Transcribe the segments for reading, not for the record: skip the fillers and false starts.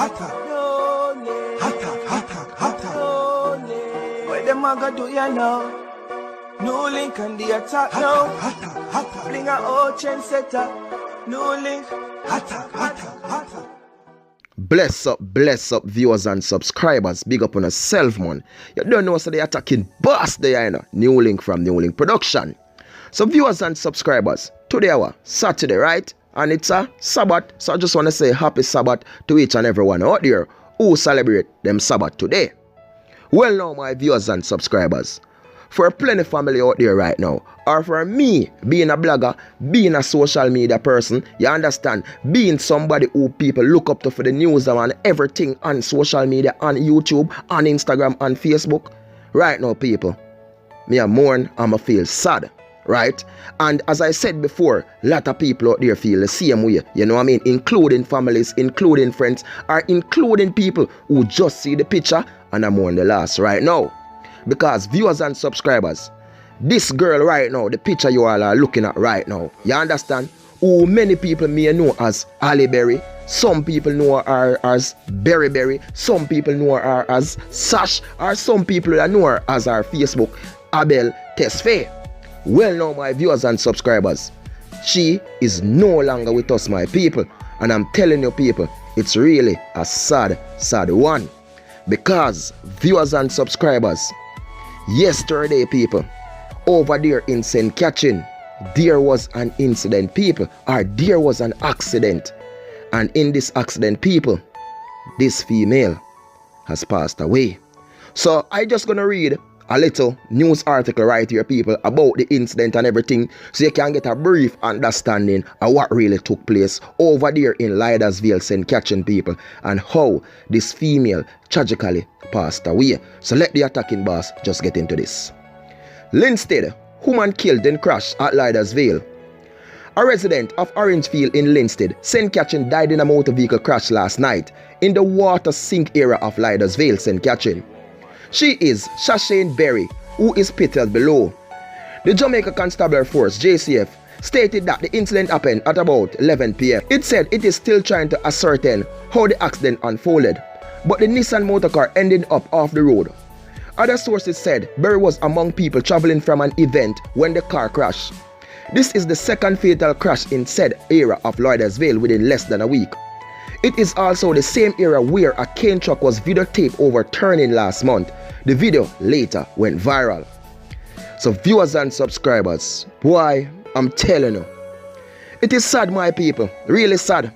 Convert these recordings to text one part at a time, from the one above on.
What them a go do ya now? NEWLINK and the attack now. Bring a old trendsetter. NEWLINK. Bless up viewers and subscribers. Big up on yourself, man. You don't know, so they attacking boss there, you know. NEWLINK from NEWLINK Production. So viewers and subscribers, today our Saturday, right? And it's a Sabbath, so I just want to say happy Sabbath to each and everyone out there who celebrate them Sabbath today. Well now, my viewers and subscribers, for a plenty family out there right now, or for me being a blogger, being a social media person, you understand, being somebody who people look up to for the news and everything on social media, on YouTube, on Instagram, on Facebook, right now people, me a mourn and I feel sad, right? And as I said before, a lot of people out there feel the same way, you know what I mean, including families, including friends, or including people who just see the picture and I mourn the loss right now. Because viewers and subscribers, this girl right now, the picture you all are looking at right now, you understand, who many people may know as Halle Berry, some people know her as Berry, some people know her as Sash, or some people that know her as her Facebook, Abel Tesfaye. Well now, my viewers and subscribers, she is no longer with us, my people, and I'm telling you people, it's really a sad one. Because viewers and subscribers, yesterday people, over there in St. Catherine, there was an incident people, or there was an accident, and in this accident people, this female has passed away. So I just gonna read a little news article right here people about the incident and everything, so you can get a brief understanding of what really took place over there in Lidersville, St. Catherine people, and how this female tragically passed away. So let the attacking boss just get into this. Linstead, woman killed in crash at Lidersville. A resident of Orangefield in Linstead, St. Catherine, died in a motor vehicle crash last night in the water sink area of Lidersville, St. Catherine. She is Shashane Berry, who is pictured below. The Jamaica Constabulary Force, JCF, stated that the incident happened at about 11 p.m. It said it is still trying to ascertain how the accident unfolded, but the Nissan motorcar ended up off the road. Other sources said Berry was among people traveling from an event when the car crashed. This is the second fatal crash in said area of Lidersville within less than a week. It is also the same area where a cane truck was videotaped overturning last month. The video later went viral. So viewers and subscribers, boy, I'm telling you, it is sad, my people, really sad.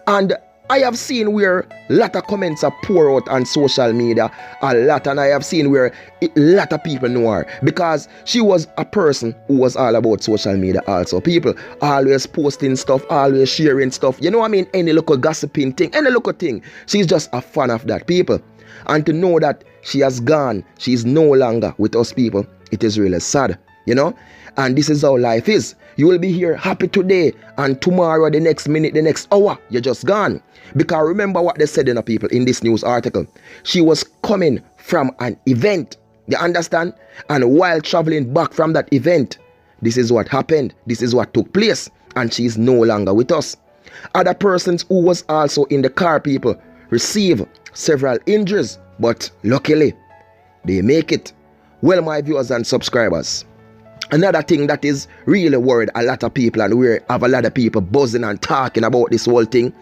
And I have seen where a lot of comments are pour out on social media, and I have seen where a lot of people know her, because she was a person who was all about social media also. People always posting stuff, always sharing stuff, you know what I mean, any little gossiping thing, any little thing. She's just a fan of that, people. And to know that she has gone, she is no longer with us people, it is really sad, you know. And this is how life is. You will be here happy today, and tomorrow, the next minute, the next hour, you're just gone. Because remember what they said in the people in this news article. She was coming from an event, you understand? And while traveling back from that event, this is what happened. This is what took place, and she is no longer with us. Other persons who was also in the car, people, receive several injuries, but luckily, they make it. Well, my viewers and subscribers, another thing that is really worried a lot of people, and we have a lot of people buzzing and talking about this whole thing,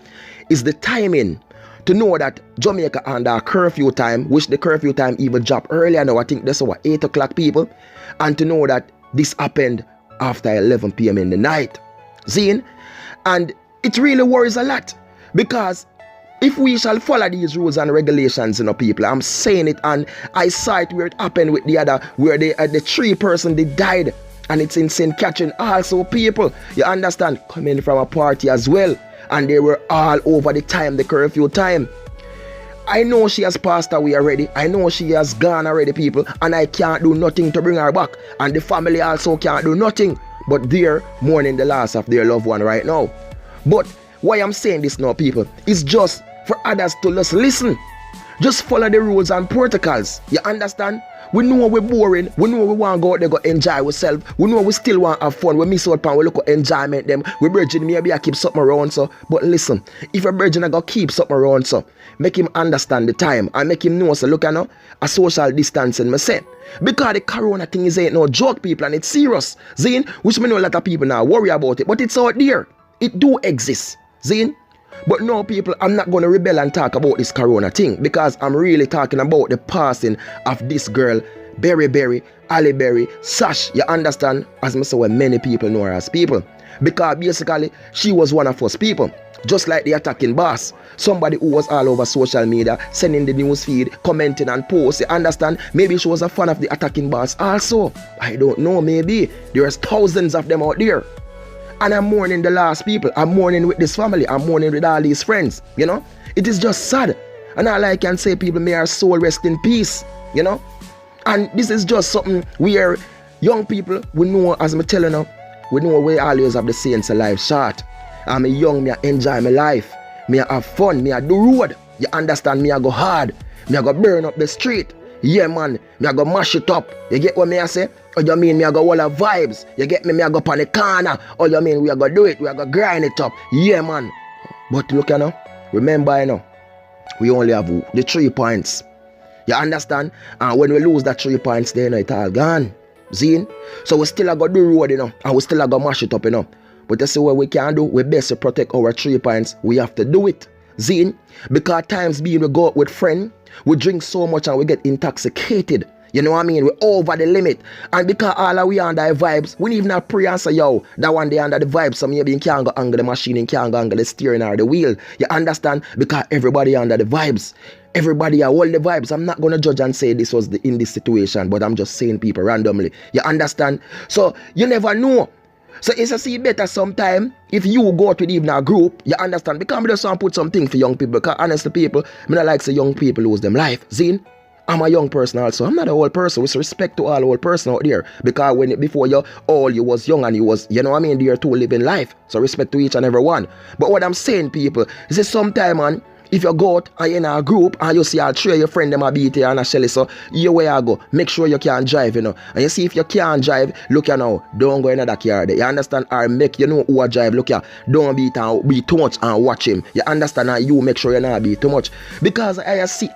is the timing. To know that Jamaica under curfew time, which the curfew time even dropped earlier now, I think that's over 8 o'clock people, and to know that this happened after 11 p.m. in the night. Seeing? And it really worries a lot, because if we shall follow these rules and regulations, you know, people, I'm saying it, and I saw it where it happened with the other, where the 3 person they died, and it's in St. Catherine also, people, you understand, coming from a party as well, and they were all over the time, the curfew time. I know she has passed away already, I know she has gone already, people, and I can't do nothing to bring her back, and the family also can't do nothing, but they're mourning the loss of their loved one right now. But why I'm saying this now, people, is just for others to just listen. Just follow the rules and protocols. You understand? We know we're boring. We know we want to go out there go enjoy ourselves. We know we still want to have fun. We miss out on we look at enjoyment them. We virgin maybe I keep something around so. But listen, if a virgin I go keep something around so, make him understand the time and make him know so look at a social distancing me say. Because the corona thing is ain't no joke people and it's serious. Zine, which me know a lot of people now worry about it. But it's out there. It do exist. Zine. But no people, I'm not going to rebel and talk about this corona thing because I'm really talking about the passing of this girl, Berry, Ali Berry, Sash. You understand? As I say, when many people know her as people. Because basically, she was one of us people. Just like the attacking boss. Somebody who was all over social media, sending the news feed, commenting and posts. You understand? Maybe she was a fan of the attacking boss also. I don't know, maybe. There's thousands of them out there. And I'm mourning the last people. I'm mourning with this family. I'm mourning with all these friends. You know? It is just sad. And all I can say, people, may our soul rest in peace. You know? And this is just something where young people, we know, as I'm telling you, we know we always have the saying, a life short. I'm young, me I enjoy my life. Me I have fun, me I do road. You understand? Me I go hard. Me I go burn up the street. Yeah, man. Me I go mash it up. You get what me I say? Or you mean me I go all the vibes? You get me? Me I go on the corner. Or you mean we are going to do it? We are going to grind it up. Yeah, man. But look, you know, remember, you know, we only have the 3 points. You understand? And when we lose that 3 points, then you know, it's all gone. Zine? So we still going to do road, you know, and we still going to mash it up, you know. But you see what we can do? We best to protect our 3 points. We have to do it. Zine? Because times being we go out with friends, we drink so much and we get intoxicated. You know what I mean? We're over the limit. And because all of we under the vibes, we even have pray and say, yo, that one day under the vibes, so maybe you can't go angle the machine, you can't go angle the steering or the wheel. You understand? Because everybody under the vibes. Everybody are all the vibes. I'm not going to judge and say this was in this situation, but I'm just saying people randomly. You understand? So you never know. So it's a see better sometime if you go to even a group, you understand? Because I just want to put something for young people. Because honestly, people, I don't like to see young people lose them life. Zine? I'm a young person also. I'm not an old person. With respect to all old person out there. Because before you was young and you was, you know what I mean, there too living life. So respect to each and every one. But what I'm saying, people, is that sometime, man, if you go out and you're in a group and you see all 3 of your friends them a beat you and a shelly, so you where you go, make sure you can drive, you know. And you see if you can't drive, look you now, don't go in that car there. You understand? Or make you know who a drive, look you, don't beat too much and watch him. You understand? And you make sure you not beat too much. Because I see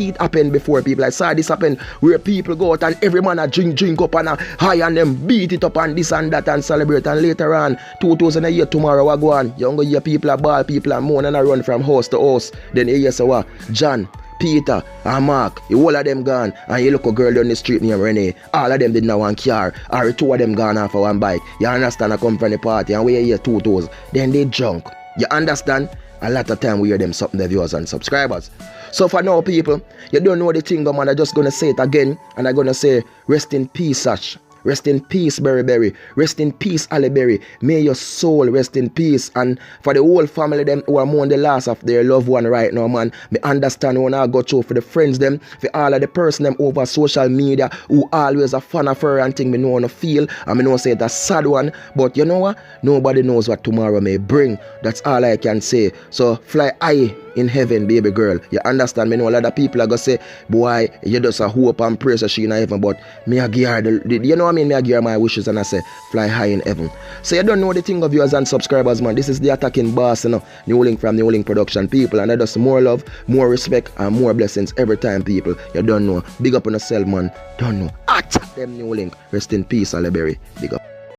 it happen before, people. I saw this happen where people go out and every man a drink up and a high and them beat it up and this and that and celebrate. And later on, 2000 a year tomorrow, what go on? You go hear people a ball, people a moan and a run from house to house. Then you hear so what? John, Peter, and Mark, all of them gone. And you look a girl down the street named Renee. All of them did not want car. Or 2 of them gone off of one bike. You understand? I come from the party and we hear 2 toes. Then they drunk. You understand? A lot of time we hear them something, the viewers and subscribers. So for now, people, you don't know the thing, man. I'm just going to say it again. And I'm going to say, rest in peace, Sash. Rest in peace, Berry. Rest in peace, Ali Berry. May your soul rest in peace. And for the whole family them who are mourning the loss of their loved one right now, man, me understand when I go through for the friends them, for all of the person them over social media who always a fan of her and think me know how to feel. And me know say it's a sad one. But you know what? Nobody knows what tomorrow may bring. That's all I can say. So fly high in heaven, baby girl. You understand? Me know a lot of people are going to say, boy, you just a hope and praise that she in heaven. But me a give her you know what I mean? Me a give her my wishes and I say, fly high in heaven. So you don't know the thing of viewers and subscribers, man. This is the attacking boss, you know. NEWLINK from NEWLINK Production, people. And I just more love, more respect, and more blessings every time, people. You don't know. Big up on yourself, man. Don't know. Attack them, NEWLINK. Rest in peace, Ali Berry. Big up.